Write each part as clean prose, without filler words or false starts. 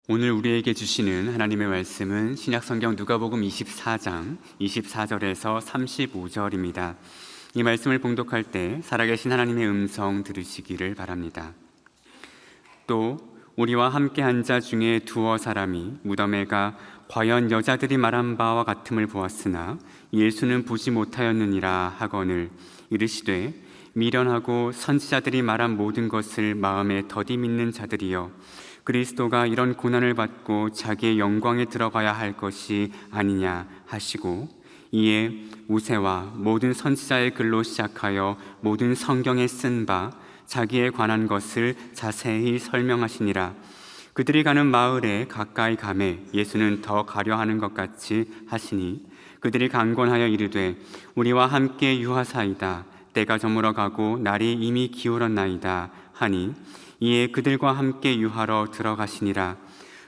오늘 우리에게 주시는 하나님의 말씀은 신약성경 누가복음 24장 24절에서 35절입니다. 이 말씀을 봉독할 때 살아계신 하나님의 음성 들으시기를 바랍니다. 또 우리와 함께 한 자 중에 두어 사람이 무덤에 가 과연 여자들이 말한 바와 같음을 보았으나 예수는 보지 못하였느니라 하거늘 이르시되 미련하고 선지자들이 말한 모든 것을 마음에 더디 믿는 자들이여, 그리스도가 이런 고난을 받고 자기의 영광에 들어가야 할 것이 아니냐 하시고, 이에 모세와 모든 선지자의 글로 시작하여 모든 성경에 쓴 바 자기에 관한 것을 자세히 설명하시니라. 그들이 가는 마을에 가까이 가매 예수는 더 가려 하는 것 같이 하시니, 그들이 강권하여 이르되 우리와 함께 유하사이다. 때가 저물어 가고 날이 이미 기울었나이다 하니, 이에 그들과 함께 유하러 들어가시니라.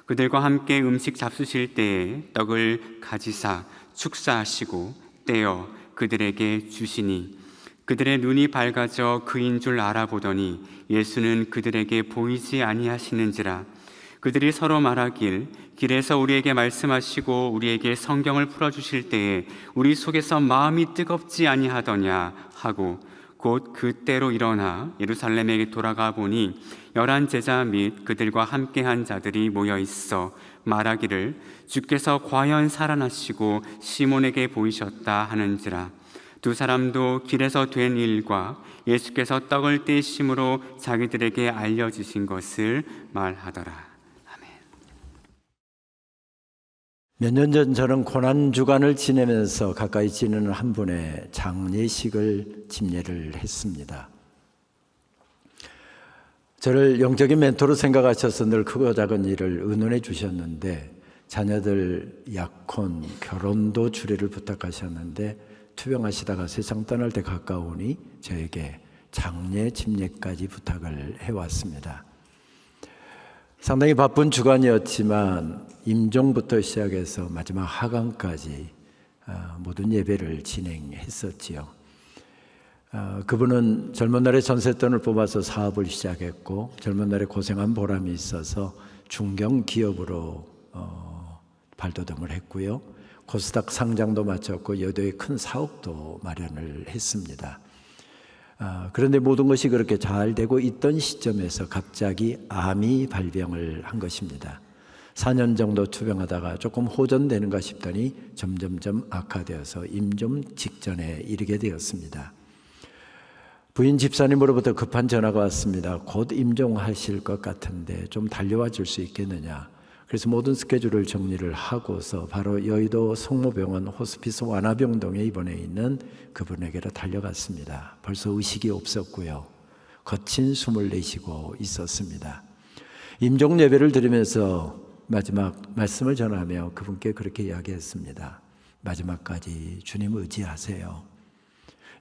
그들과 함께 음식 잡수실 때에 떡을 가지사 축사하시고 떼어 그들에게 주시니, 그들의 눈이 밝아져 그인 줄 알아보더니 예수는 그들에게 보이지 아니하시는지라. 그들이 서로 말하길, 길에서 우리에게 말씀하시고 우리에게 성경을 풀어주실 때에 우리 속에서 마음이 뜨겁지 아니하더냐 하고, 곧 그때로 일어나 예루살렘에 돌아가 보니 11 제자 및 그들과 함께한 자들이 모여 있어 말하기를, 주께서 과연 살아나시고 시몬에게 보이셨다 하는지라. 두 사람도 길에서 된 일과 예수께서 떡을 떼심으로 자기들에게 알려주신 것을 말하더라. 몇 년 전 저는 고난주간을 지내면서 가까이 지내는 한 분의 장례식을 집례를 했습니다. 저를 영적인 멘토로 생각하셔서 늘 크고 작은 일을 의논해 주셨는데, 자녀들 약혼, 결혼도 주례를 부탁하셨는데 투병하시다가 세상 떠날 때 가까우니 저에게 장례 집례까지 부탁을 해왔습니다. 상당히 바쁜 주간이었지만 임종부터 시작해서 마지막 하강까지 모든 예배를 진행했었지요. 그분은 젊은 날에 전세돈을 뽑아서 사업을 시작했고, 젊은 날에 고생한 보람이 있어서 중견기업으로 발돋움을 했고요. 코스닥 상장도 마쳤고 여도의 큰 사옥도 마련을 했습니다. 그런데 모든 것이 그렇게 잘 되고 있던 시점에서 갑자기 암이 발병을 한 것입니다. 4년 정도 투병하다가 조금 호전되는가 싶더니 점점점 악화되어서 임종 직전에 이르게 되었습니다. 부인 집사님으로부터 급한 전화가 왔습니다. 곧 임종하실 것 같은데 좀 달려와 줄 수 있겠느냐. 그래서 모든 스케줄을 정리를 하고서 바로 여의도 성모병원 호스피스 완화병동에 입원해 있는 그분에게로 달려갔습니다. 벌써 의식이 없었고요. 거친 숨을 내쉬고 있었습니다. 임종 예배를 드리면서 마지막 말씀을 전하며 그분께 그렇게 이야기했습니다. 마지막까지 주님 의지하세요.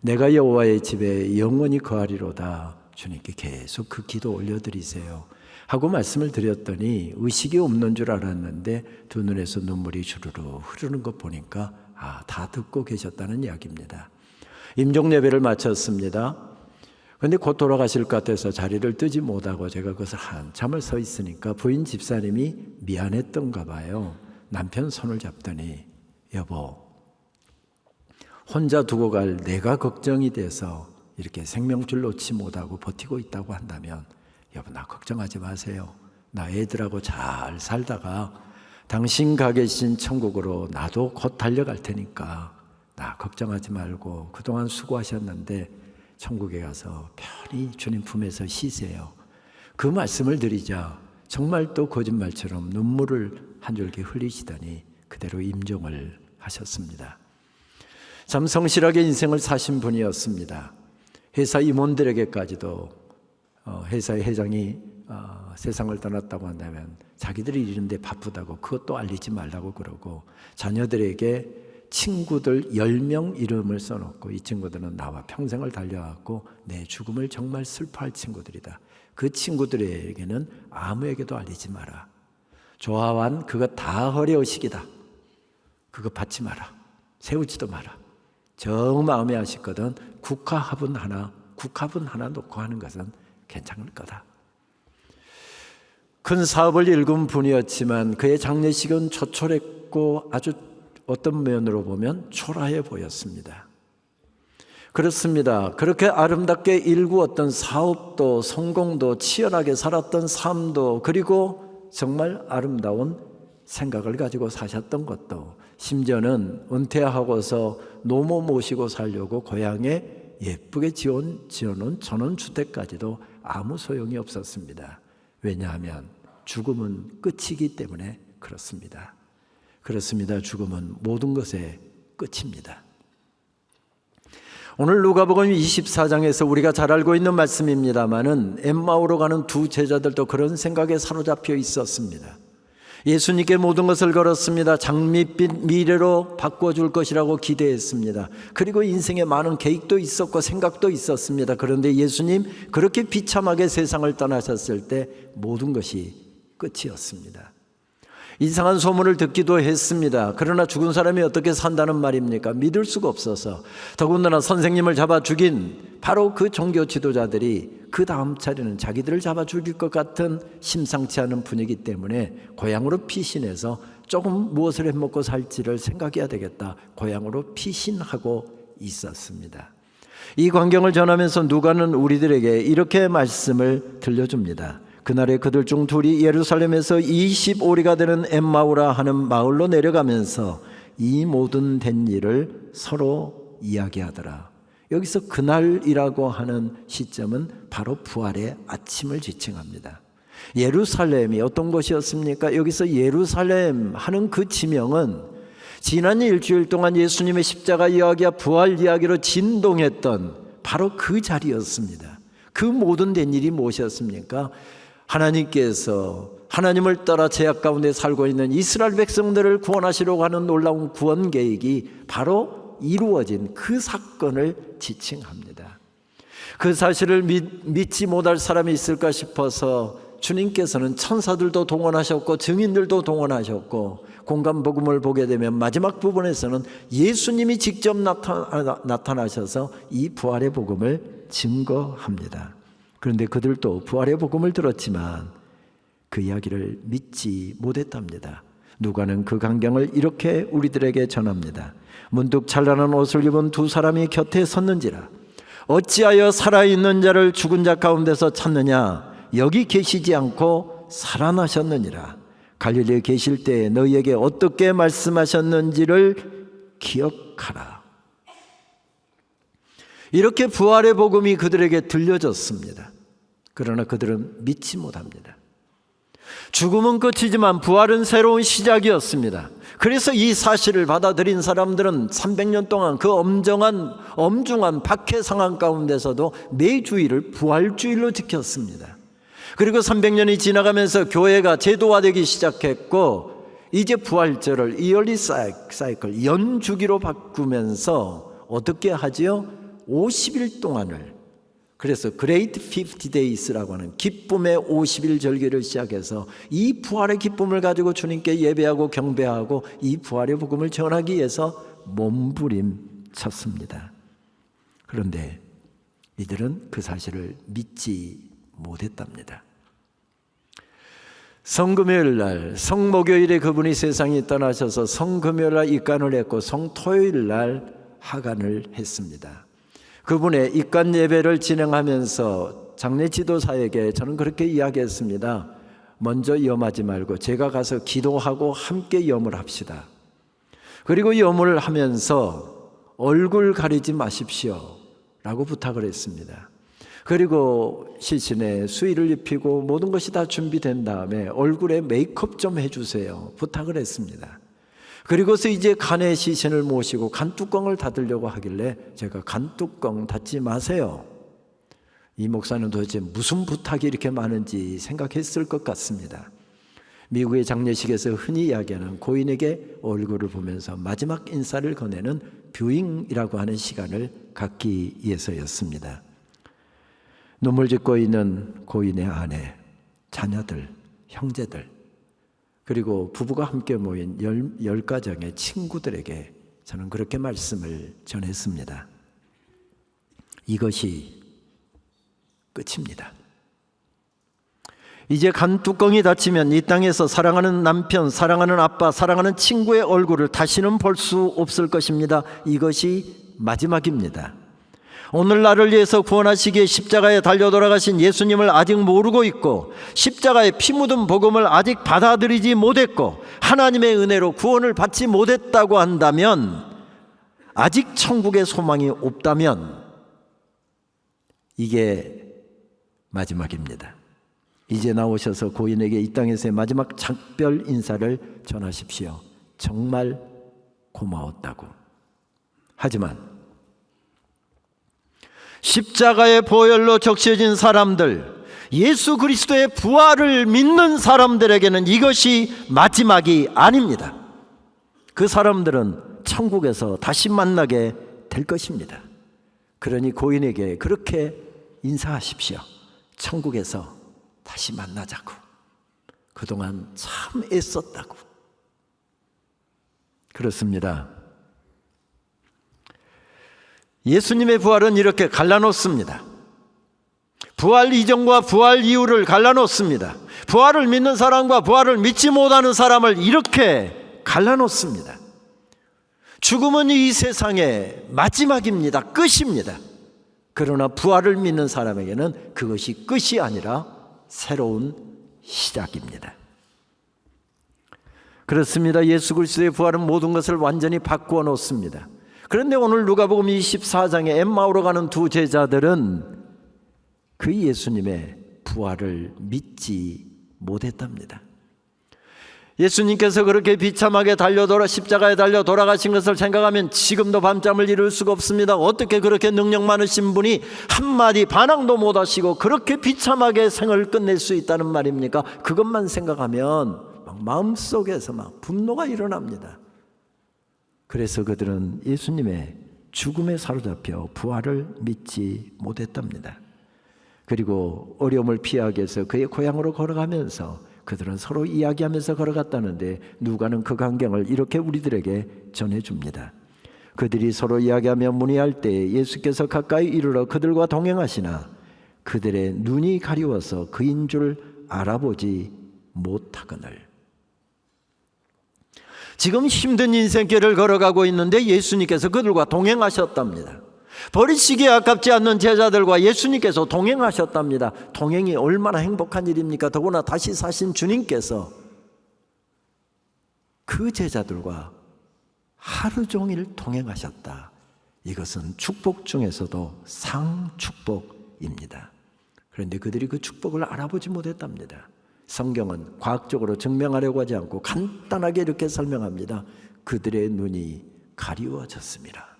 내가 여호와의 집에 영원히 거하리로다. 주님께 계속 그 기도 올려드리세요 하고 말씀을 드렸더니 의식이 없는 줄 알았는데 두 눈에서 눈물이 주르르 흐르는 것 보니까 다 듣고 계셨다는 이야기입니다. 임종 예배를 마쳤습니다. 그런데 곧 돌아가실 것 같아서 자리를 뜨지 못하고 제가 그것을 한참을 서 있으니까 부인 집사님이 미안했던가 봐요. 남편 손을 잡더니, 여보, 혼자 두고 갈 내가 걱정이 돼서 이렇게 생명줄 놓지 못하고 버티고 있다고 한다면, 여보, 나 걱정하지 마세요. 나 애들하고 잘 살다가 당신 가 계신 천국으로 나도 곧 달려갈 테니까 나 걱정하지 말고 그동안 수고하셨는데 천국에 가서 편히 주님 품에서 쉬세요. 그 말씀을 드리자 정말 또 거짓말처럼 눈물을 한 줄기 흘리시더니 그대로 임종을 하셨습니다. 참 성실하게 인생을 사신 분이었습니다. 회사 임원들에게까지도 회사의 회장이 세상을 떠났다고 한다면 자기들이 이런데 바쁘다고 그것도 알리지 말라고 그러고, 자녀들에게 친구들 10명 이름을 써놓고 이 친구들은 나와 평생을 달려왔고 내 죽음을 정말 슬퍼할 친구들이다. 그 친구들에게는 아무에게도 알리지 마라. 조하완 그거 다 허례의식이다. 그거 받지 마라. 세우지도 마라. 정 마음에 하시거든 국화합은 하나 놓고 하는 것은 괜찮을 거다. 큰 사업을 일군 분이었지만 그의 장례식은 초촐했고 아주 어떤 면으로 보면 초라해 보였습니다. 그렇습니다. 그렇게 아름답게 일구었던 사업도 성공도 치열하게 살았던 삶도 그리고 정말 아름다운 생각을 가지고 사셨던 것도 심지어는 은퇴하고서 노모 모시고 살려고 고향에 예쁘게 지어놓은 전원주택까지도 아무 소용이 없었습니다. 왜냐하면 죽음은 끝이기 때문에 그렇습니다. 그렇습니다. 죽음은 모든 것의 끝입니다. 오늘 누가복음 24장에서 우리가 잘 알고 있는 말씀입니다마는 엠마오로 가는 두 제자들도 그런 생각에 사로잡혀 있었습니다. 예수님께 모든 것을 걸었습니다. 장밋빛 미래로 바꿔줄 것이라고 기대했습니다. 그리고 인생에 많은 계획도 있었고 생각도 있었습니다. 그런데 예수님 그렇게 비참하게 세상을 떠나셨을 때 모든 것이 끝이었습니다. 이상한 소문을 듣기도 했습니다. 그러나 죽은 사람이 어떻게 산다는 말입니까? 믿을 수가 없어서 더군다나 선생님을 잡아 죽인 바로 그 종교 지도자들이 그 다음 차례는 자기들을 잡아 죽일 것 같은 심상치 않은 분위기 때문에 고향으로 피신해서 조금 무엇을 해먹고 살지를 생각해야 되겠다. 고향으로 피신하고 있었습니다. 이 광경을 전하면서 누가는 우리들에게 이렇게 말씀을 들려줍니다. 그날에 그들 중 둘이 예루살렘에서 25리가 되는 엠마오라 하는 마을로 내려가면서 이 모든 된 일을 서로 이야기하더라. 여기서 그날이라고 하는 시점은 바로 부활의 아침을 지칭합니다. 예루살렘이 어떤 곳이었습니까? 여기서 예루살렘 하는 그 지명은 지난 일주일 동안 예수님의 십자가 이야기와 부활 이야기로 진동했던 바로 그 자리였습니다. 그 모든 된 일이 무엇이었습니까? 하나님께서 하나님을 따라 죄악 가운데 살고 있는 이스라엘 백성들을 구원하시려고 하는 놀라운 구원 계획이 바로 이루어진 그 사건을 지칭합니다. 그 사실을 믿지 못할 사람이 있을까 싶어서 주님께서는 천사들도 동원하셨고 증인들도 동원하셨고 공간복음을 보게 되면 마지막 부분에서는 예수님이 직접 나타나셔서 이 부활의 복음을 증거합니다. 그런데 그들도 부활의 복음을 들었지만 그 이야기를 믿지 못했답니다. 누가는 그 광경을 이렇게 우리들에게 전합니다. 문득 찬란한 옷을 입은 두 사람이 곁에 섰는지라. 어찌하여 살아있는 자를 죽은 자 가운데서 찾느냐? 여기 계시지 않고 살아나셨느니라. 갈릴리에 계실 때 너희에게 어떻게 말씀하셨는지를 기억하라. 이렇게 부활의 복음이 그들에게 들려졌습니다. 그러나 그들은 믿지 못합니다. 죽음은 끝이지만 부활은 새로운 시작이었습니다. 그래서 이 사실을 받아들인 사람들은 300년 동안 그 엄중한 박해 상황 가운데서도 매주일을 부활주일로 지켰습니다. 그리고 300년이 지나가면서 교회가 제도화되기 시작했고 이제 부활절을 이얼리 사이클 연주기로 바꾸면서 어떻게 하지요? 50일 동안을, 그래서 Great 50 Days라고 하는 기쁨의 50일 절기를 시작해서 이 부활의 기쁨을 가지고 주님께 예배하고 경배하고 이 부활의 복음을 전하기 위해서 몸부림쳤습니다. 그런데 이들은 그 사실을 믿지 못했답니다. 성금요일 날, 성목요일에 그분이 세상에 떠나셔서 성금요일 날 입관을 했고 성토요일 날 하관을 했습니다. 그분의 입관 예배를 진행하면서 장례 지도사에게 저는 그렇게 이야기했습니다. 먼저 염하지 말고 제가 가서 기도하고 함께 염을 합시다. 그리고 염을 하면서 얼굴 가리지 마십시오 라고 부탁을 했습니다. 그리고 시신에 수의를 입히고 모든 것이 다 준비된 다음에 얼굴에 메이크업 좀 해주세요 부탁을 했습니다. 그리고서 이제 간의 시신을 모시고 간뚜껑을 닫으려고 하길래 제가 간뚜껑 닫지 마세요. 이 목사는 도대체 무슨 부탁이 이렇게 많은지 생각했을 것 같습니다. 미국의 장례식에서 흔히 이야기하는 고인에게 얼굴을 보면서 마지막 인사를 건네는 뷰잉이라고 하는 시간을 갖기 위해서였습니다. 눈물 짓고 있는 고인의 아내, 자녀들, 형제들, 그리고 부부가 함께 모인 10가정의 친구들에게 저는 그렇게 말씀을 전했습니다. 이것이 끝입니다. 이제 간 뚜껑이 닫히면 이 땅에서 사랑하는 남편, 사랑하는 아빠, 사랑하는 친구의 얼굴을 다시는 볼 수 없을 것입니다. 이것이 마지막입니다. 오늘 나를 위해서 구원하시기에 십자가에 달려 돌아가신 예수님을 아직 모르고 있고 십자가의 피 묻은 복음을 아직 받아들이지 못했고 하나님의 은혜로 구원을 받지 못했다고 한다면, 아직 천국의 소망이 없다면 이게 마지막입니다. 이제 나오셔서 고인에게 이 땅에서의 마지막 작별 인사를 전하십시오. 정말 고마웠다고. 하지만 십자가의 보혈로 적셔진 사람들, 예수 그리스도의 부활을 믿는 사람들에게는 이것이 마지막이 아닙니다. 그 사람들은 천국에서 다시 만나게 될 것입니다. 그러니 고인에게 그렇게 인사하십시오. 천국에서 다시 만나자고. 그동안 참 애썼다고. 그렇습니다. 예수님의 부활은 이렇게 갈라놓습니다. 부활 이전과 부활 이후를 갈라놓습니다. 부활을 믿는 사람과 부활을 믿지 못하는 사람을 이렇게 갈라놓습니다. 죽음은 이 세상의 마지막입니다. 끝입니다. 그러나 부활을 믿는 사람에게는 그것이 끝이 아니라 새로운 시작입니다. 그렇습니다. 예수 그리스도의 부활은 모든 것을 완전히 바꾸어 놓습니다. 그런데 오늘 누가복음 24장에 엠마오로 가는 두 제자들은 그 예수님의 부활을 믿지 못했답니다. 예수님께서 그렇게 비참하게 십자가에 달려 돌아가신 것을 생각하면 지금도 밤잠을 이룰 수가 없습니다. 어떻게 그렇게 능력 많으신 분이 한마디 반항도 못하시고 그렇게 비참하게 생을 끝낼 수 있다는 말입니까? 그것만 생각하면 마음속에서 막 분노가 일어납니다. 그래서 그들은 예수님의 죽음에 사로잡혀 부활을 믿지 못했답니다. 그리고 어려움을 피하기 위해서 그의 고향으로 걸어가면서 그들은 서로 이야기하면서 걸어갔다는데 누가는 그 광경을 이렇게 우리들에게 전해줍니다. 그들이 서로 이야기하며 문의할 때 예수께서 가까이 이르러 그들과 동행하시나 그들의 눈이 가리워서 그인 줄 알아보지 못하거늘. 지금 힘든 인생길을 걸어가고 있는데 예수님께서 그들과 동행하셨답니다. 버리시기에 아깝지 않는 제자들과 예수님께서 동행하셨답니다. 동행이 얼마나 행복한 일입니까? 더구나 다시 사신 주님께서 그 제자들과 하루 종일 동행하셨다. 이것은 축복 중에서도 상축복입니다. 그런데 그들이 그 축복을 알아보지 못했답니다. 성경은 과학적으로 증명하려고 하지 않고 간단하게 이렇게 설명합니다. 그들의 눈이 가리워졌습니다.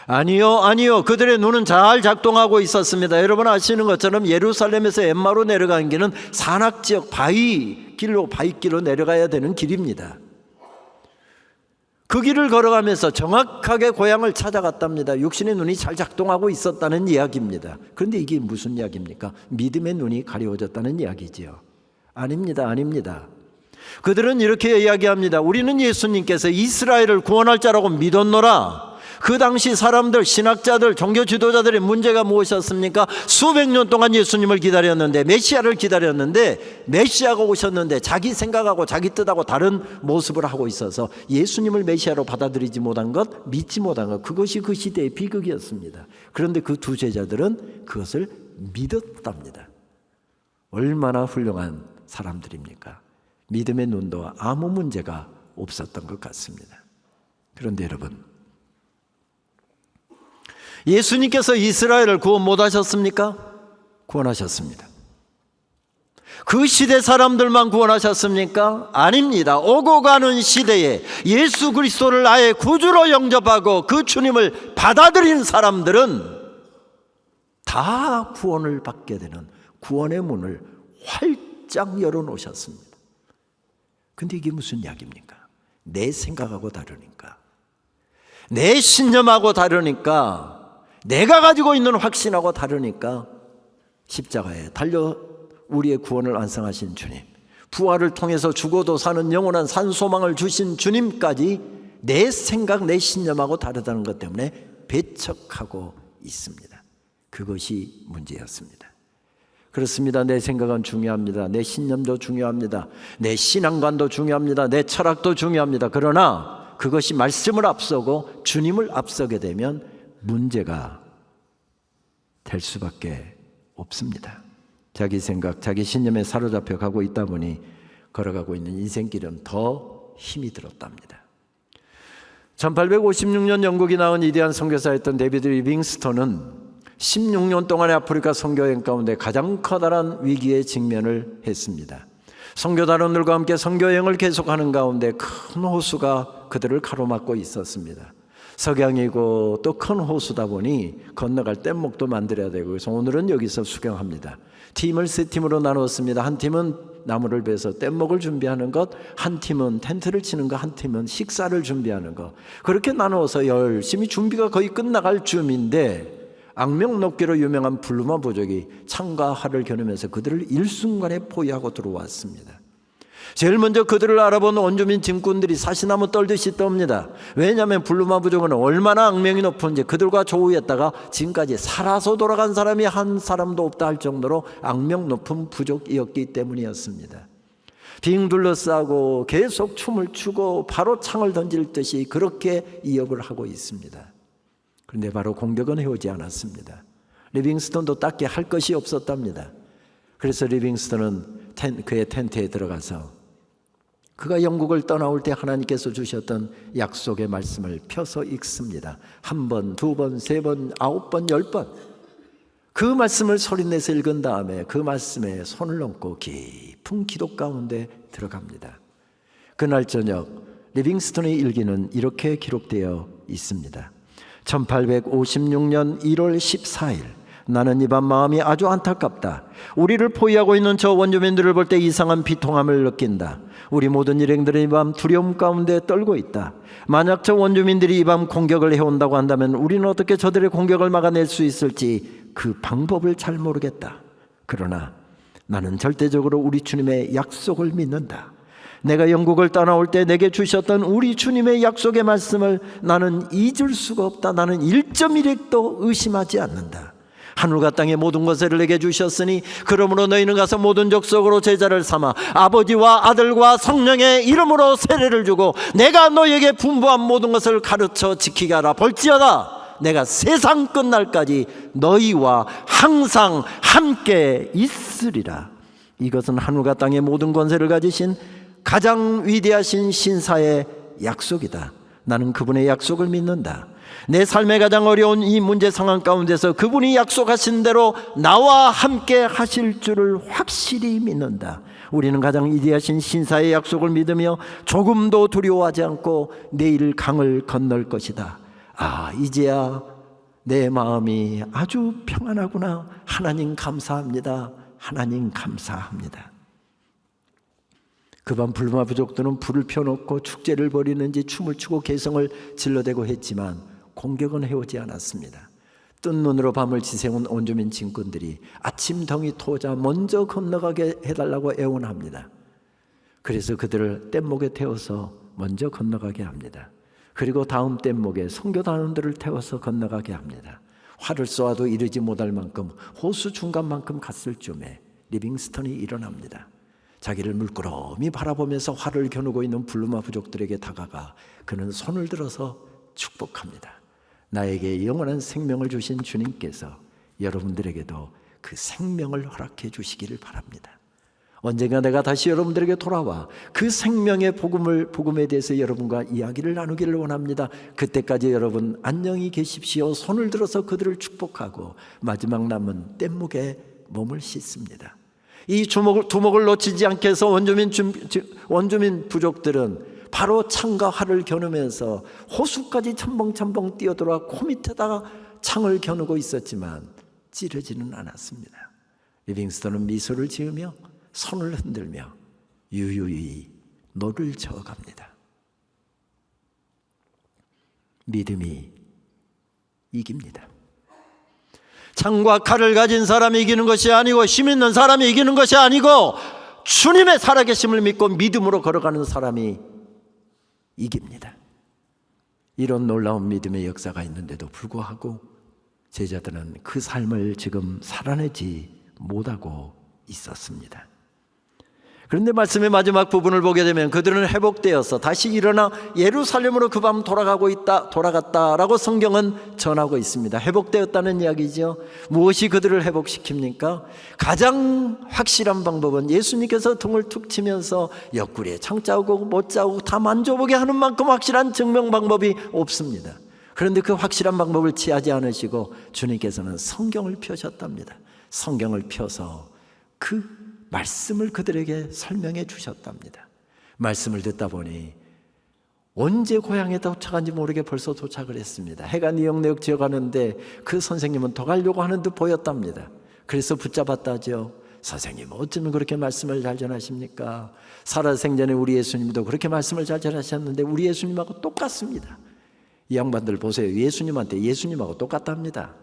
아니요. 그들의 눈은 잘 작동하고 있었습니다. 여러분 아시는 것처럼 예루살렘에서 엠마로 내려가는 길은 산악지역 바위길로 내려가야 되는 길입니다. 그 길을 걸어가면서 정확하게 고향을 찾아갔답니다. 육신의 눈이 잘 작동하고 있었다는 이야기입니다. 그런데 이게 무슨 이야기입니까? 믿음의 눈이 가려워졌다는 이야기지요. 아닙니다. 그들은 이렇게 이야기합니다. 우리는 예수님께서 이스라엘을 구원할 자라고 믿었노라. 그 당시 사람들, 신학자들, 종교 지도자들의 문제가 무엇이었습니까? 수백 년 동안 예수님을 기다렸는데, 메시아를 기다렸는데, 메시아가 오셨는데 자기 생각하고 자기 뜻하고 다른 모습을 하고 있어서 예수님을 메시아로 받아들이지 못한 것, 믿지 못한 것, 그것이 그 시대의 비극이었습니다. 그런데 그 두 제자들은 그것을 믿었답니다. 얼마나 훌륭한 사람들입니까? 믿음의 눈도 아무 문제가 없었던 것 같습니다. 그런데 여러분, 예수님께서 이스라엘을 구원 못하셨습니까? 구원하셨습니다. 그 시대 사람들만 구원하셨습니까? 아닙니다. 오고 가는 시대에 예수 그리스도를 아예 구주로 영접하고 그 주님을 받아들인 사람들은 다 구원을 받게 되는 구원의 문을 활짝 열어놓으셨습니다. 근데 이게 무슨 이야기입니까? 내 생각하고 다르니까, 내 신념하고 다르니까, 내가 가지고 있는 확신하고 다르니까 십자가에 달려 우리의 구원을 완성하신 주님, 부활을 통해서 죽어도 사는 영원한 산소망을 주신 주님까지 내 생각, 내 신념하고 다르다는 것 때문에 배척하고 있습니다. 그것이 문제였습니다. 그렇습니다. 내 생각은 중요합니다. 내 신념도 중요합니다. 내 신앙관도 중요합니다. 내 철학도 중요합니다. 그러나 그것이 말씀을 앞서고 주님을 앞서게 되면 문제가 될 수밖에 없습니다. 자기 생각, 자기 신념에 사로잡혀 가고 있다 보니 걸어가고 있는 인생길은 더 힘이 들었답니다. 1856년 영국이 낳은 위대한 선교사였던 데이비드 리빙스턴은 16년 동안의 아프리카 선교여행 가운데 가장 커다란 위기에 직면을 했습니다. 선교단원들과 함께 선교여행을 계속하는 가운데 큰 호수가 그들을 가로막고 있었습니다. 석양이고 또 큰 호수다 보니 건너갈 뗏목도 만들어야 되고, 그래서 오늘은 여기서 수경합니다. 팀을 세 팀으로 나누었습니다. 한 팀은 나무를 베서 뗏목을 준비하는 것, 한 팀은 텐트를 치는 것, 한 팀은 식사를 준비하는 것, 그렇게 나누어서 열심히 준비가 거의 끝나갈 즈음인데 악명 높기로 유명한 블루마 부족이 창과 활을 겨누면서 그들을 일순간에 포위하고 들어왔습니다. 제일 먼저 그들을 알아본 원주민 진군들이 사시나무 떨듯이 떱니다. 왜냐하면 블루마 부족은 얼마나 악명이 높은지 그들과 조우했다가 지금까지 살아서 돌아간 사람이 한 사람도 없다 할 정도로 악명 높은 부족이었기 때문이었습니다. 빙 둘러싸고 계속 춤을 추고 바로 창을 던질 듯이 그렇게 이역을 하고 있습니다. 그런데 바로 공격은 해오지 않았습니다. 리빙스턴도 딱히 할 것이 없었답니다. 그래서 리빙스턴은 그의 텐트에 들어가서 그가 영국을 떠나올 때 하나님께서 주셨던 약속의 말씀을 펴서 읽습니다. 한 번, 두 번, 세 번, 9번, 10번 그 말씀을 소리내서 읽은 다음에 그 말씀에 손을 얹고 깊은 기도 가운데 들어갑니다. 그날 저녁 리빙스턴의 일기는 이렇게 기록되어 있습니다. 1856년 1월 14일 나는 이 밤 마음이 아주 안타깝다. 우리를 포위하고 있는 저 원주민들을 볼 때 이상한 비통함을 느낀다. 우리 모든 일행들은 이 밤 두려움 가운데 떨고 있다. 만약 저 원주민들이 이 밤 공격을 해온다고 한다면 우리는 어떻게 저들의 공격을 막아낼 수 있을지 그 방법을 잘 모르겠다. 그러나 나는 절대적으로 우리 주님의 약속을 믿는다. 내가 영국을 떠나올 때 내게 주셨던 우리 주님의 약속의 말씀을 나는 잊을 수가 없다. 나는 1.1핵도 의심하지 않는다. 하늘과 땅의 모든 것을 내게 주셨으니 그러므로 너희는 가서 모든 족속으로 제자를 삼아 아버지와 아들과 성령의 이름으로 세례를 주고 내가 너희에게 분부한 모든 것을 가르쳐 지키게 하라. 볼지어다 내가 세상 끝날까지 너희와 항상 함께 있으리라. 이것은 하늘과 땅의 모든 권세를 가지신 가장 위대하신 신사의 약속이다. 나는 그분의 약속을 믿는다. 내 삶의 가장 어려운 이 문제 상황 가운데서 그분이 약속하신 대로 나와 함께 하실 줄을 확실히 믿는다. 우리는 가장 위대하신 신사의 약속을 믿으며 조금도 두려워하지 않고 내일 강을 건널 것이다. 아, 이제야 내 마음이 아주 평안하구나. 하나님 감사합니다. 하나님 감사합니다. 그 밤 블루마 부족들은 불을 펴놓고 축제를 벌이는지 춤을 추고 개성을 질러대고 했지만 공격은 해오지 않았습니다. 뜬 눈으로 밤을 지새운 원주민 진군들이 아침 덩이 토자 먼저 건너가게 해달라고 애원합니다. 그래서 그들을 뗏목에 태워서 먼저 건너가게 합니다. 그리고 다음 뗏목에 선교단원들을 태워서 건너가게 합니다. 활을 쏘아도 이르지 못할 만큼 호수 중간만큼 갔을 쯤에 리빙스턴이 일어납니다. 자기를 물끄러미 바라보면서 활을 겨누고 있는 블루마 부족들에게 다가가 그는 손을 들어서 축복합니다. 나에게 영원한 생명을 주신 주님께서 여러분들에게도 그 생명을 허락해 주시기를 바랍니다. 언젠가 내가 다시 여러분들에게 돌아와 그 생명의 복음에 대해서 여러분과 이야기를 나누기를 원합니다. 그때까지 여러분 안녕히 계십시오. 손을 들어서 그들을 축복하고 마지막 남은 뗏목에 몸을 씻습니다. 이 두목을 놓치지 않게 해서 원주민 부족들은 바로 창과 활을 겨누면서 호수까지 첨벙첨벙 뛰어들어와 코 밑에다가 창을 겨누고 있었지만 찌르지는 않았습니다. 리빙스턴은 미소를 지으며 손을 흔들며 유유히 노를 저어갑니다. 믿음이 이깁니다. 창과 칼을 가진 사람이 이기는 것이 아니고 힘 있는 사람이 이기는 것이 아니고 주님의 살아계심을 믿고 믿음으로 걸어가는 사람이 이깁니다. 이런 놀라운 믿음의 역사가 있는데도 불구하고 제자들은 그 삶을 지금 살아내지 못하고 있었습니다. 그런데 말씀의 마지막 부분을 보게 되면 그들은 회복되어서 다시 일어나 예루살렘으로 그 밤 돌아갔다라고 성경은 전하고 있습니다. 회복되었다는 이야기죠. 무엇이 그들을 회복시킵니까? 가장 확실한 방법은 예수님께서 등을 툭 치면서 옆구리에 창 짜고 못 짜고 다 만져보게 하는 만큼 확실한 증명 방법이 없습니다. 그런데 그 확실한 방법을 취하지 않으시고 주님께서는 성경을 펴셨답니다. 성경을 펴서 그 말씀을 그들에게 설명해 주셨답니다. 말씀을 듣다 보니 언제 고향에 도착한지 모르게 벌써 도착을 했습니다. 해가 니역내역 지어가는데 그 선생님은 더 가려고 하는 듯 보였답니다. 그래서 붙잡았다죠. 선생님, 어쩌면 그렇게 말씀을 잘 전하십니까? 살아생전에 우리 예수님도 그렇게 말씀을 잘 전하셨는데 우리 예수님하고 똑같습니다. 이 양반들 보세요. 예수님하고 똑같답니다.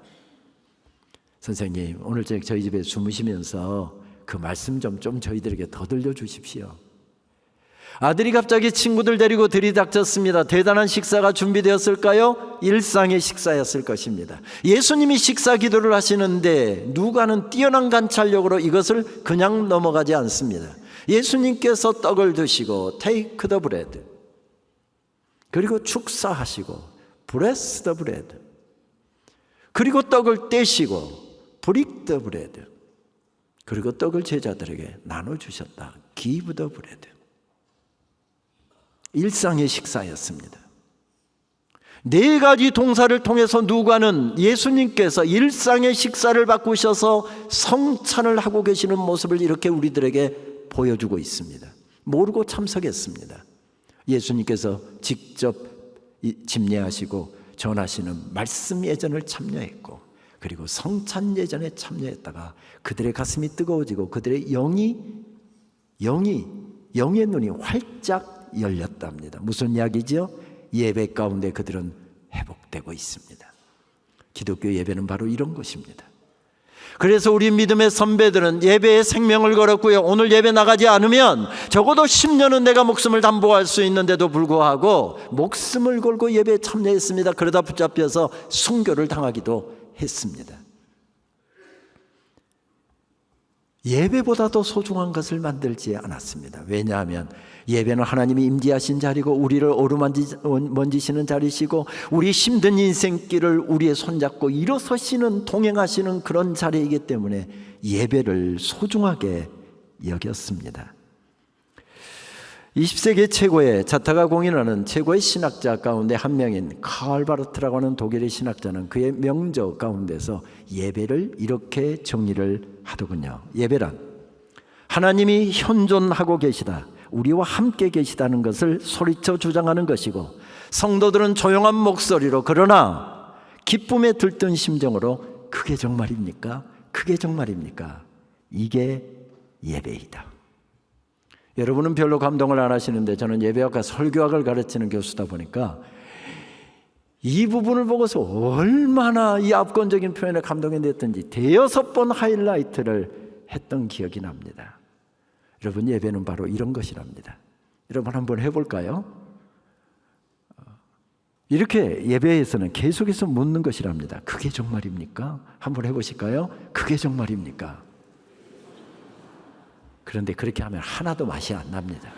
선생님, 오늘 저희 집에 주무시면서 그 말씀 좀 저희들에게 더 들려주십시오. 아들이 갑자기 친구들 데리고 들이닥쳤습니다. 대단한 식사가 준비되었을까요? 일상의 식사였을 것입니다. 예수님이 식사 기도를 하시는데 누가는 뛰어난 관찰력으로 이것을 그냥 넘어가지 않습니다. 예수님께서 떡을 드시고 take the bread, 그리고 축사하시고 bless the bread, 그리고 떡을 떼시고 break the bread, 그리고 떡을 제자들에게 나눠주셨다. Give the bread. 일상의 식사였습니다. 네 가지 동사를 통해서 누가는 예수님께서 일상의 식사를 바꾸셔서 성찬을 하고 계시는 모습을 이렇게 우리들에게 보여주고 있습니다. 모르고 참석했습니다. 예수님께서 직접 집례하시고 전하시는 말씀 예전을 참여했고, 그리고 성찬 예전에 참여했다가 그들의 가슴이 뜨거워지고 그들의 영의 눈이 활짝 열렸답니다. 무슨 이야기죠? 예배 가운데 그들은 회복되고 있습니다. 기독교 예배는 바로 이런 것입니다. 그래서 우리 믿음의 선배들은 예배에 생명을 걸었고요. 오늘 예배 나가지 않으면 적어도 10년은 내가 목숨을 담보할 수 있는데도 불구하고 목숨을 걸고 예배에 참여했습니다. 그러다 붙잡혀서 순교를 당하기도 했습니다. 예배보다도 소중한 것을 만들지 않았습니다. 왜냐하면 예배는 하나님이 임재하신 자리고 우리를 어루만지시는 자리시고 우리 힘든 인생길을 우리의 손잡고 일어서시는 동행하시는 그런 자리이기 때문에 예배를 소중하게 여겼습니다. 20세기 최고의 자타가 공인하는 최고의 신학자 가운데 한 명인 칼 바르트라고 하는 독일의 신학자는 그의 명저 가운데서 예배를 이렇게 정리를 하더군요. 예배란 하나님이 현존하고 계시다, 우리와 함께 계시다는 것을 소리쳐 주장하는 것이고, 성도들은 조용한 목소리로 그러나 기쁨에 들뜬 심정으로 그게 정말입니까? 그게 정말입니까? 이게 예배이다. 여러분은 별로 감동을 안 하시는데 저는 예배학과 설교학을 가르치는 교수다 보니까 이 부분을 보고서 얼마나 이 압권적인 표현에 감동이 됐든지 5번 하이라이트를 했던 기억이 납니다. 여러분, 예배는 바로 이런 것이랍니다. 여러분 한번 해볼까요? 이렇게 예배에서는 계속해서 묻는 것이랍니다. 그게 정말입니까? 한번 해보실까요? 그게 정말입니까? 그런데 그렇게 하면 하나도 맛이 안 납니다.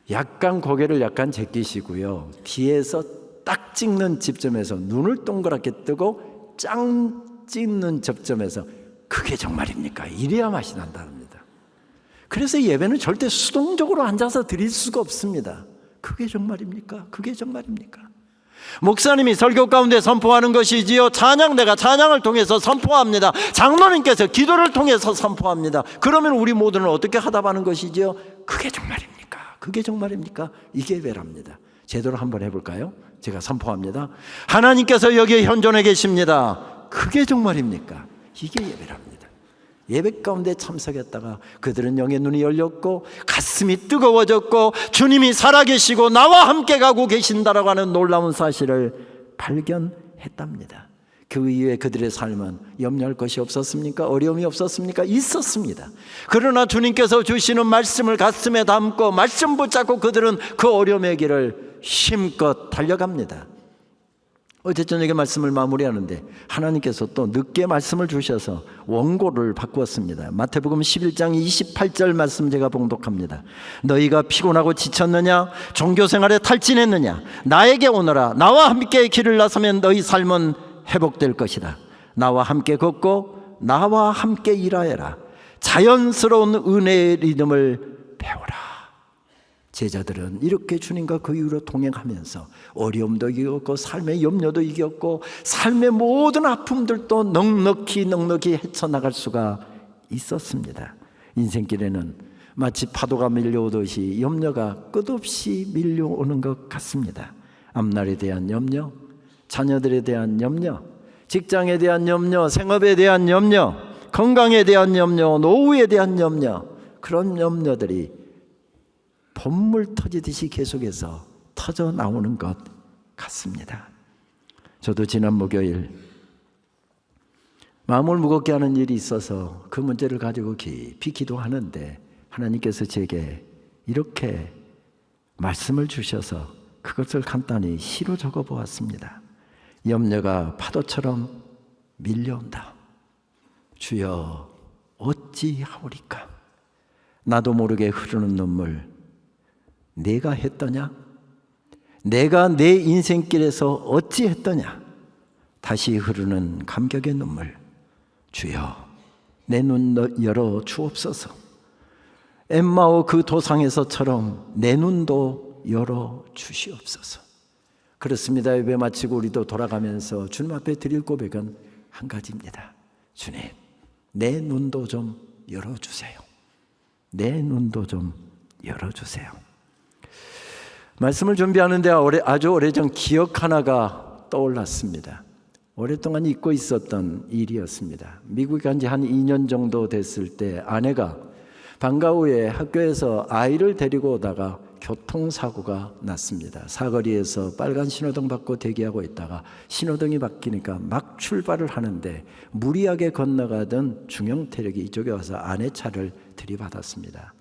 약간 고개를 약간 제끼시고요, 뒤에서 딱 찍는 지점에서 눈을 동그랗게 뜨고 짱 찍는 접점에서 그게 정말입니까? 이래야 맛이 난답니다. 그래서 예배는 절대 수동적으로 앉아서 드릴 수가 없습니다. 그게 정말입니까? 그게 정말입니까? 목사님이 설교 가운데 선포하는 것이지요. 내가 찬양을 통해서 선포합니다. 장로님께서 기도를 통해서 선포합니다. 그러면 우리 모두는 어떻게 하답하는 것이지요? 그게 정말입니까? 그게 정말입니까? 이게 예배랍니다. 제대로 한번 해볼까요? 제가 선포합니다. 하나님께서 여기에 현존해 계십니다. 그게 정말입니까? 이게 예배랍니다. 예배 가운데 참석했다가 그들은 영의 눈이 열렸고 가슴이 뜨거워졌고 주님이 살아계시고 나와 함께 가고 계신다라고 하는 놀라운 사실을 발견했답니다. 그 이후에 그들의 삶은 염려할 것이 없었습니까? 어려움이 없었습니까? 있었습니다. 그러나 주님께서 주시는 말씀을 가슴에 담고 말씀 붙잡고 그들은 그 어려움의 길을 힘껏 달려갑니다. 어제 저녁에 말씀을 마무리하는데 하나님께서 또 늦게 말씀을 주셔서 원고를 바꾸었습니다. 마태복음 11장 28절 말씀 제가 봉독합니다. 너희가 피곤하고 지쳤느냐? 종교생활에 탈진했느냐? 나에게 오너라. 나와 함께 길을 나서면 너희 삶은 회복될 것이다. 나와 함께 걷고 나와 함께 일하여라. 자연스러운 은혜의 리듬을 배워라. 제자들은 이렇게 주님과 그 이후로 동행하면서 어려움도 이겼고 삶의 염려도 이겼고 삶의 모든 아픔들도 넉넉히 헤쳐나갈 수가 있었습니다. 인생길에는 마치 파도가 밀려오듯이 염려가 끝없이 밀려오는 것 같습니다. 앞날에 대한 염려, 자녀들에 대한 염려, 직장에 대한 염려, 생업에 대한 염려, 건강에 대한 염려, 노후에 대한 염려, 그런 염려들이 봇물 터지듯이 계속해서 터져 나오는 것 같습니다. 저도 지난 목요일 마음을 무겁게 하는 일이 있어서 그 문제를 가지고 깊이 기도하는데 하나님께서 제게 이렇게 말씀을 주셔서 그것을 간단히 시로 적어 보았습니다. 염려가 파도처럼 밀려온다. 주여 어찌하오리까? 나도 모르게 흐르는 눈물 내가 했더냐? 내가 내 인생길에서 어찌 했더냐? 다시 흐르는 감격의 눈물 주여 내 눈 열어 주옵소서. 엠마오 그 도상에서처럼 내 눈도 열어 주시옵소서. 그렇습니다. 예배 마치고 우리도 돌아가면서 주님 앞에 드릴 고백은 한 가지입니다. 주님 내 눈도 좀 열어주세요. 내 눈도 좀 열어주세요. 말씀을 준비하는데 아주 오래전 기억 하나가 떠올랐습니다. 오랫동안 잊고 있었던 일이었습니다. 미국에 간 지 한 2년 정도 됐을 때 아내가 방과 후에 학교에서 아이를 데리고 오다가 교통사고가 났습니다. 사거리에서 빨간 신호등 받고 대기하고 있다가 신호등이 바뀌니까 막 출발을 하는데 무리하게 건너가던 중형태력이 이쪽에 와서 아내 차를 들이받았습니다.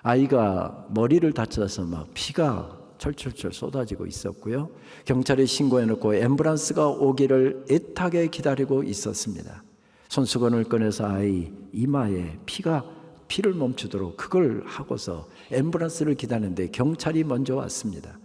아이가 머리를 다쳐서 막 피가 철철철 쏟아지고 있었고요. 경찰에 신고해놓고 앰뷸런스가 오기를 애타게 기다리고 있었습니다. 손수건을 꺼내서 아이 이마에 피를 멈추도록 그걸 하고서 앰뷸런스를 기다리는데 경찰이 먼저 왔습니다.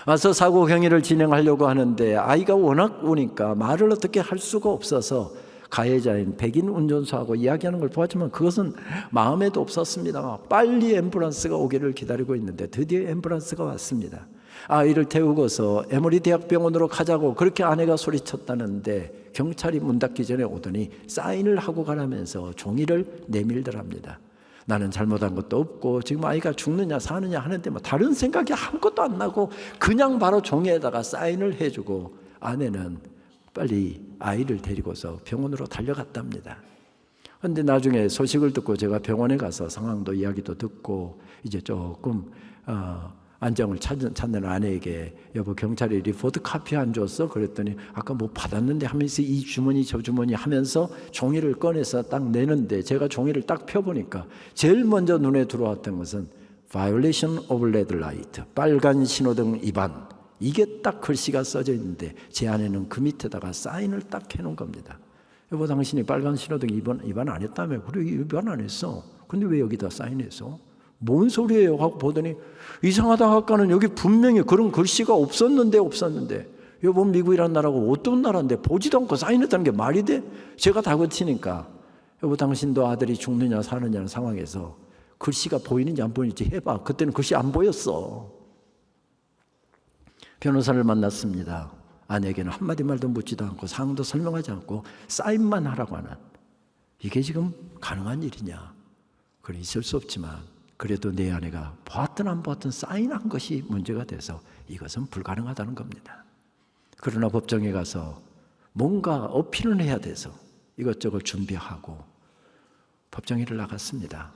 와서 사고 경위를 진행하려고 하는데 아이가 워낙 우니까 말을 어떻게 할 수가 없어서 가해자인 백인 운전수하고 이야기하는 걸 보았지만 그것은 마음에도 없었습니다. 빨리 앰뷸런스가 오기를 기다리고 있는데 드디어 앰뷸런스가 왔습니다. 아이를 태우고서 에머리 대학병원으로 가자고 그렇게 아내가 소리쳤다는데 경찰이 문 닫기 전에 오더니 사인을 하고 가라면서 종이를 내밀더랍니다. 나는 잘못한 것도 없고 지금 아이가 죽느냐 사느냐 하는데 뭐 다른 생각이 아무것도 안 나고 그냥 바로 종이에다가 사인을 해주고 아내는 빨리 아이를 데리고서 병원으로 달려갔답니다. 그런데 나중에 소식을 듣고 제가 병원에 가서 상황도 이야기도 듣고 이제 조금 안정을 찾는 아내에게 여보 경찰이 리포트 카피 안 줬어? 그랬더니 아까 뭐 받았는데 하면서 이 주머니 저 주머니 하면서 종이를 꺼내서 딱 내는데 제가 종이를 딱 펴보니까 제일 먼저 눈에 들어왔던 것은 Violation of Red Light, 빨간 신호등 위반. 이게 딱 글씨가 써져 있는데 제 아내는 그 밑에다가 사인을 딱 해놓은 겁니다. 여보 당신이 빨간 신호등 위반 안 했다며? 그래 위반 안 했어. 근데 왜 여기다 사인했어? 뭔 소리예요? 하고 보더니 이상하다 아까는 여기 분명히 그런 글씨가 없었는데 여보 미국이란 나라고 어떤 나라인데 보지도 않고 사인했다는 게 말이 돼? 제가 다그치니까 여보 당신도 아들이 죽느냐 사느냐는 상황에서 글씨가 보이는지 안 보이는지 해봐. 그때는 글씨 안 보였어. 변호사를 만났습니다. 아내에게는 한마디 말도 묻지도 않고 상황도 설명하지 않고 사인만 하라고 하는 이게 지금 가능한 일이냐? 그건 있을 수 없지만 그래도 내 아내가 보았든 안 보았든 사인한 것이 문제가 돼서 이것은 불가능하다는 겁니다. 그러나 법정에 가서 뭔가 어필을 해야 돼서 이것저것 준비하고 법정에를 나갔습니다.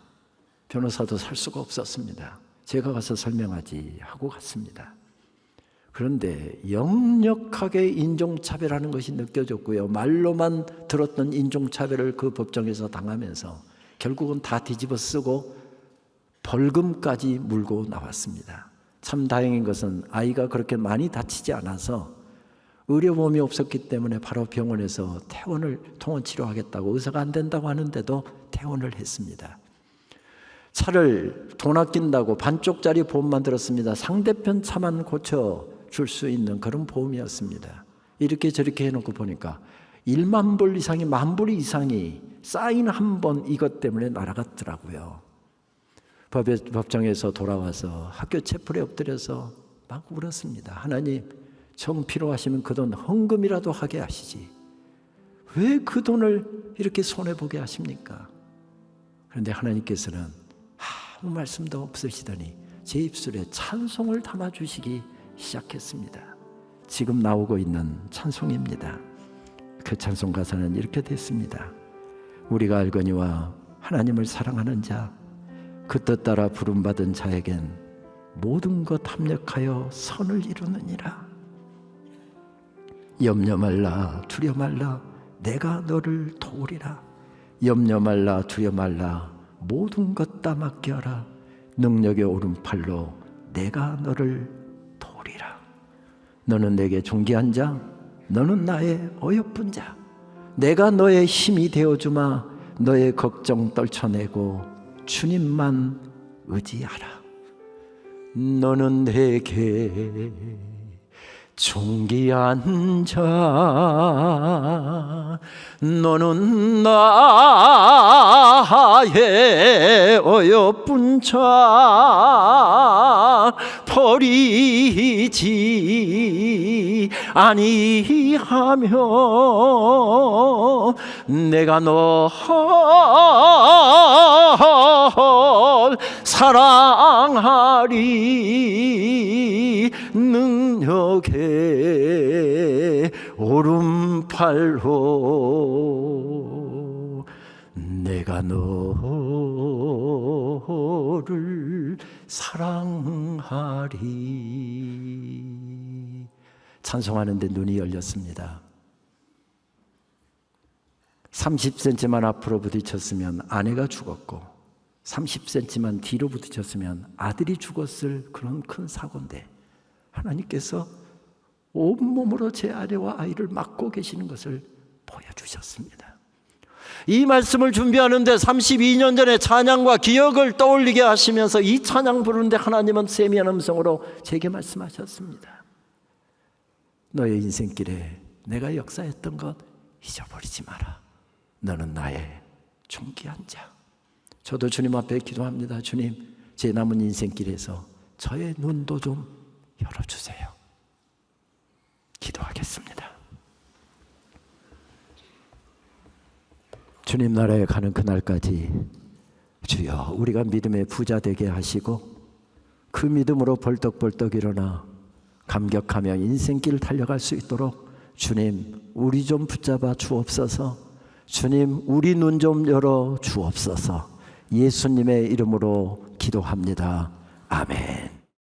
변호사도 살 수가 없었습니다. 제가 가서 설명하지 하고 갔습니다. 그런데 역력하게 인종차별하는 것이 느껴졌고요. 말로만 들었던 인종차별을 그 법정에서 당하면서 결국은 다 뒤집어 쓰고 벌금까지 물고 나왔습니다. 참 다행인 것은 아이가 그렇게 많이 다치지 않아서 의료보험이 없었기 때문에 바로 병원에서 통원 치료하겠다고, 의사가 안 된다고 하는데도 퇴원을 했습니다. 차를 돈 아낀다고 반쪽짜리 보험 만들었습니다. 상대편 차만 고쳐줄 수 있는 그런 보험이었습니다. 이렇게 저렇게 해놓고 보니까 1만 불 이상이, 1만 불 이상이 사인 한 번 이것 때문에 날아갔더라고요. 법정에서 돌아와서 학교 채플에 엎드려서 막 울었습니다. 하나님, 정 필요하시면 그 돈 헌금이라도 하게 하시지, 왜 그 돈을 이렇게 손해보게 하십니까? 그런데 하나님께서는 아무 말씀도 없으시더니 제 입술에 찬송을 담아주시기 시작했습니다. 지금 나오고 있는 찬송입니다. 그 찬송 가사는 이렇게 됐습니다. 우리가 알거니와 하나님을 사랑하는 자, 그 뜻 따라 부름받은 자에겐 모든 것 합력하여 선을 이루느니라. 염려 말라, 두려 말라, 내가 너를 도우리라. 염려 말라, 두려 말라, 모든 것 다 맡겨라. 능력의 오른팔로 내가 너를 도우리라. 너는 내게 존귀한 자, 너는 나의 어여쁜 자. 내가 너의 힘이 되어주마. 너의 걱정 떨쳐내고 주님만 의지하라. 너는 내게 존귀한 자, 너는 나의 어여쁜 자. 버리지 아니하며 내가 너 사랑하리. 능력의 오른팔로 내가 너를 사랑하리. 찬송하는데 눈이 열렸습니다. 30cm만 앞으로 부딪혔으면 아내가 죽었고 30cm만 뒤로 부딪혔으면 아들이 죽었을 그런 큰 사고인데, 하나님께서 온몸으로 제 아내와 아이를 맡고 계시는 것을 보여주셨습니다. 이 말씀을 준비하는데 32년 전에 찬양과 기억을 떠올리게 하시면서 이 찬양 부르는데 하나님은 세미한 음성으로 제게 말씀하셨습니다. 너의 인생길에 내가 역사했던 것 잊어버리지 마라. 너는 나의 존귀한 자. 저도 주님 앞에 기도합니다. 주님, 제 남은 인생길에서 저의 눈도 좀 열어주세요. 기도하겠습니다. 주님 나라에 가는 그날까지 주여, 우리가 믿음의 부자 되게 하시고 그 믿음으로 벌떡벌떡 일어나 감격하며 인생길 달려갈 수 있도록 주님, 우리 좀 붙잡아 주옵소서. 주님, 우리 눈 좀 열어 주옵소서. 예수님의 이름으로 기도합니다. 아멘.